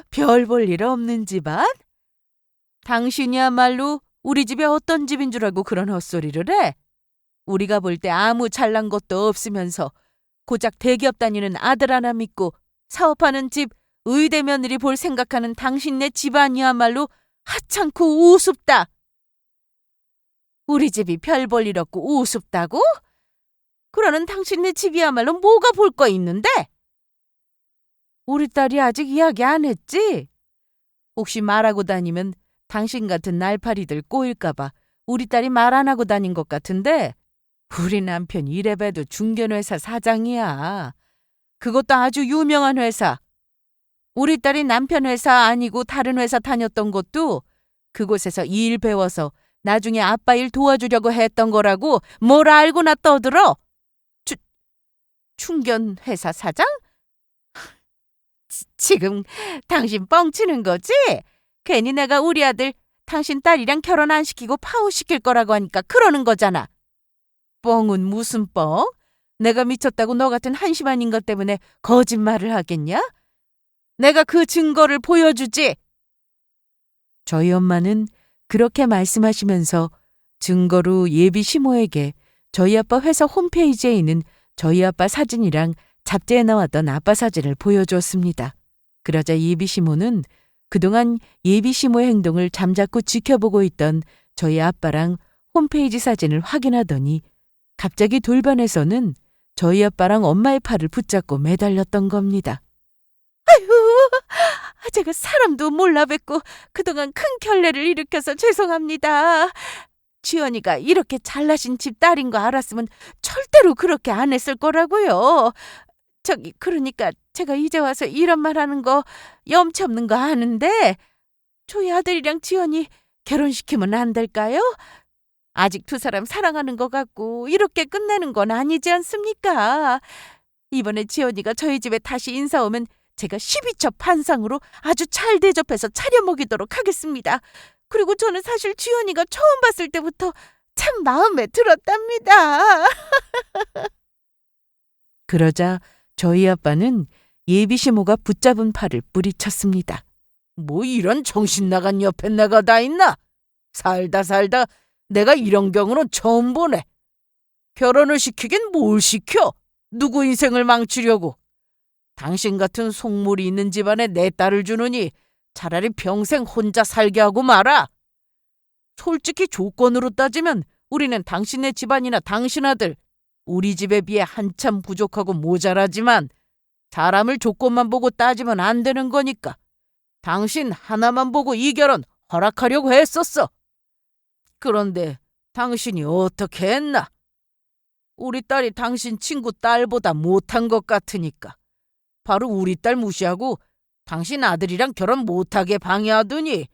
별 볼 일 없는 집안? 당신이야말로 우리 집이 어떤 집인 줄 알고 그런 헛소리를 해? 우리가 볼 때 아무 잘난 것도 없으면서 고작 대기업 다니는 아들 하나 믿고 사업하는 집 의대 며느리 볼 생각하는 당신네 집안이야말로 하찮고 우습다. 우리 집이 별 볼 일 없고 우습다고? 그러는 당신네 집이야말로 뭐가 볼 거 있는데? 우리 딸이 아직 이야기 안 했지? 혹시 말하고 다니면 당신 같은 날파리들 꼬일까봐 우리 딸이 말 안 하고 다닌 것 같은데 우리 남편 이래봬도 중견회사 사장이야. 그것도 아주 유명한 회사. 우리 딸이 남편 회사 아니고 다른 회사 다녔던 것도 그곳에서 일 배워서 나중에 아빠 일 도와주려고 했던 거라고 뭘 알고나 떠들어. 중견회사 사장? 지금 당신 뻥치는 거지? 괜히 내가 우리 아들 당신 딸이랑 결혼 안 시키고 파혼시킬 거라고 하니까 그러는 거잖아. 뻥은 무슨 뻥? 내가 미쳤다고 너 같은 한심한 인간 때문에 거짓말을 하겠냐? 내가 그 증거를 보여주지. 저희 엄마는 그렇게 말씀하시면서 증거로 예비 시모에게 저희 아빠 회사 홈페이지에 있는 저희 아빠 사진이랑 잡지에 나왔던 아빠 사진을 보여주었습니다. 그러자 예비 시모는 그동안 예비 시모의 행동을 잠자코 지켜보고 있던 저희 아빠랑 홈페이지 사진을 확인하더니 갑자기 돌변해서는 저희 아빠랑 엄마의 팔을 붙잡고 매달렸던 겁니다. 아유, 제가 사람도 몰라 뵙고 그동안 큰 결례를 일으켜서 죄송합니다. 지연이가 이렇게 잘나신 집 딸인 거 알았으면 절대로 그렇게 안 했을 거라고요. 그러니까 제가 이제 와서 이런 말 하는 거 염치 없는 거 아는데 저희 아들이랑 지연이 결혼시키면 안 될까요? 아직 두 사람 사랑하는 것 같고 이렇게 끝내는 건 아니지 않습니까? 이번에 지연이가 저희 집에 다시 인사 오면 제가 12첩 판상으로 아주 잘 대접해서 차려 먹이도록 하겠습니다. 그리고 저는 사실 지연이가 처음 봤을 때부터 참 마음에 들었답니다. 그러자 저희 아빠는 예비 시모가 붙잡은 팔을 뿌리쳤습니다. 뭐 이런 정신 나간 옆에 내가 다 있나? 살다 내가 이런 경우는 처음 보네. 결혼을 시키긴 뭘 시켜? 누구 인생을 망치려고? 당신 같은 속물이 있는 집안에 내 딸을 주느니 차라리 평생 혼자 살게 하고 말아. 솔직히 조건으로 따지면 우리는 당신네 집안이나 당신 아들, 우리 집에 비해 한참 부족하고 모자라지만 사람을 조건만 보고 따지면 안 되는 거니까 당신 하나만 보고 이 결혼 허락하려고 했었어. 그런데 당신이 어떻게 했나? 우리 딸이 당신 친구 딸보다 못한 것 같으니까 바로 우리 딸 무시하고 당신 아들이랑 결혼 못하게 방해하더니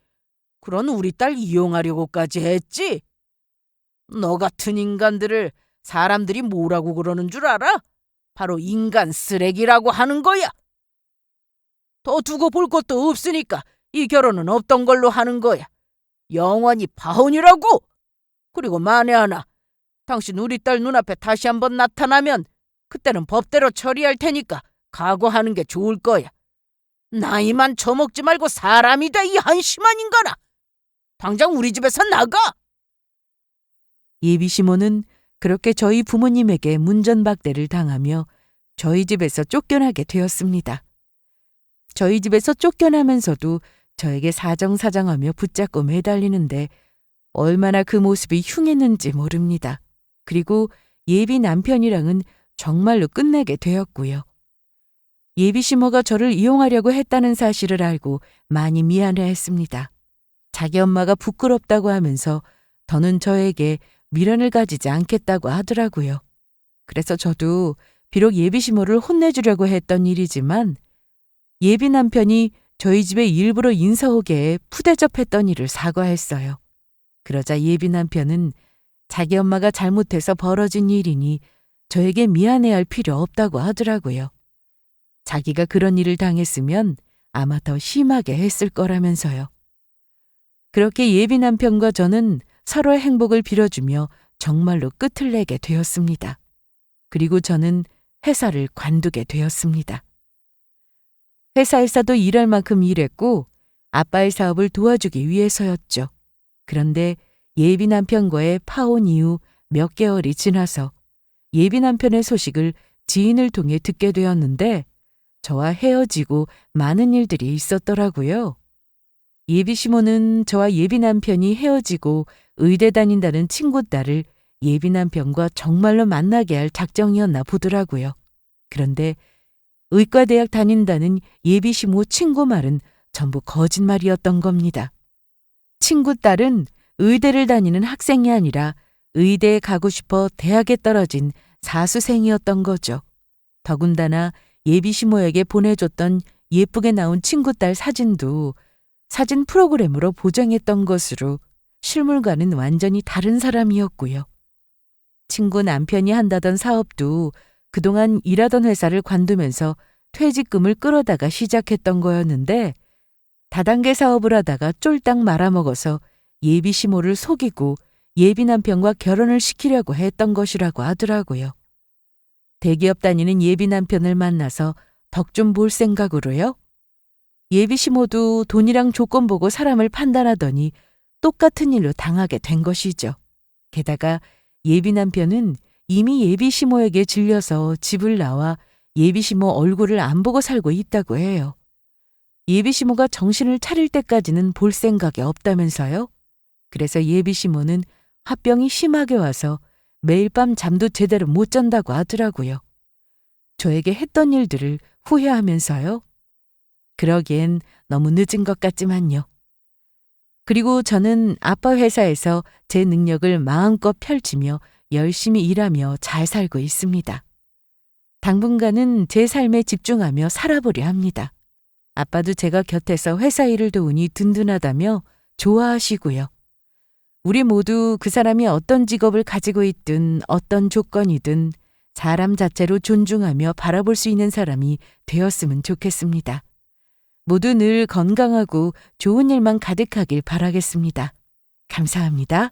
그런 우리 딸 이용하려고까지 했지? 너 같은 인간들을 사람들이 뭐라고 그러는 줄 알아? 바로 인간 쓰레기라고 하는 거야. 더 두고 볼 것도 없으니까 이 결혼은 없던 걸로 하는 거야. 영원히 파혼이라고. 그리고 만에 하나 당신 우리 딸 눈앞에 다시 한번 나타나면 그때는 법대로 처리할 테니까 각오하는 게 좋을 거야. 나이만 처먹지 말고 사람이 돼, 이 한심한 인간아. 당장 우리 집에서 나가. 예비 시모는 그렇게 저희 부모님에게 문전박대를 당하며 저희 집에서 쫓겨나게 되었습니다. 저희 집에서 쫓겨나면서도 저에게 사정사정하며 붙잡고 매달리는데 얼마나 그 모습이 흉했는지 모릅니다. 그리고 예비 남편이랑은 정말로 끝내게 되었고요. 예비 시모가 저를 이용하려고 했다는 사실을 알고 많이 미안해했습니다. 자기 엄마가 부끄럽다고 하면서 더는 저에게 미련을 가지지 않겠다고 하더라고요. 그래서 저도 비록 예비 시모를 혼내주려고 했던 일이지만 예비 남편이 저희 집에 일부러 인사 오게 푸대접했던 일을 사과했어요. 그러자 예비 남편은 자기 엄마가 잘못해서 벌어진 일이니 저에게 미안해할 필요 없다고 하더라고요. 자기가 그런 일을 당했으면 아마 더 심하게 했을 거라면서요. 그렇게 예비 남편과 저는 서로의 행복을 빌어주며 정말로 끝을 내게 되었습니다. 그리고 저는 회사를 관두게 되었습니다. 회사에서도 일할 만큼 일했고 아빠의 사업을 도와주기 위해서였죠. 그런데 예비 남편과의 파혼 이후 몇 개월이 지나서 예비 남편의 소식을 지인을 통해 듣게 되었는데 저와 헤어지고 많은 일들이 있었더라고요. 예비 시모는 저와 예비 남편이 헤어지고 의대 다닌다는 친구 딸을 예비 남편과 정말로 만나게 할 작정이었나 보더라고요. 그런데 의과대학 다닌다는 예비 시모 친구 말은 전부 거짓말이었던 겁니다. 친구 딸은 의대를 다니는 학생이 아니라 의대에 가고 싶어 대학에 떨어진 사수생이었던 거죠. 더군다나 예비 시모에게 보내줬던 예쁘게 나온 친구 딸 사진도 사진 프로그램으로 보정했던 것으로 실물과는 완전히 다른 사람이었고요. 친구 남편이 한다던 사업도 그동안 일하던 회사를 관두면서 퇴직금을 끌어다가 시작했던 거였는데 다단계 사업을 하다가 쫄딱 말아먹어서 예비 시모를 속이고 예비 남편과 결혼을 시키려고 했던 것이라고 하더라고요. 대기업 다니는 예비 남편을 만나서 덕 좀 볼 생각으로요. 예비 시모도 돈이랑 조건 보고 사람을 판단하더니 똑같은 일로 당하게 된 것이죠. 게다가 예비 남편은 이미 예비 시모에게 질려서 집을 나와 예비 시모 얼굴을 안 보고 살고 있다고 해요. 예비 시모가 정신을 차릴 때까지는 볼 생각이 없다면서요. 그래서 예비 시모는 화병이 심하게 와서 매일 밤 잠도 제대로 못 잔다고 하더라고요. 저에게 했던 일들을 후회하면서요. 그러기엔 너무 늦은 것 같지만요. 그리고 저는 아빠 회사에서 제 능력을 마음껏 펼치며 열심히 일하며 잘 살고 있습니다. 당분간은 제 삶에 집중하며 살아보려 합니다. 아빠도 제가 곁에서 회사 일을 도우니 든든하다며 좋아하시고요. 우리 모두 그 사람이 어떤 직업을 가지고 있든 어떤 조건이든 사람 자체로 존중하며 바라볼 수 있는 사람이 되었으면 좋겠습니다. 모두 늘 건강하고 좋은 일만 가득하길 바라겠습니다. 감사합니다.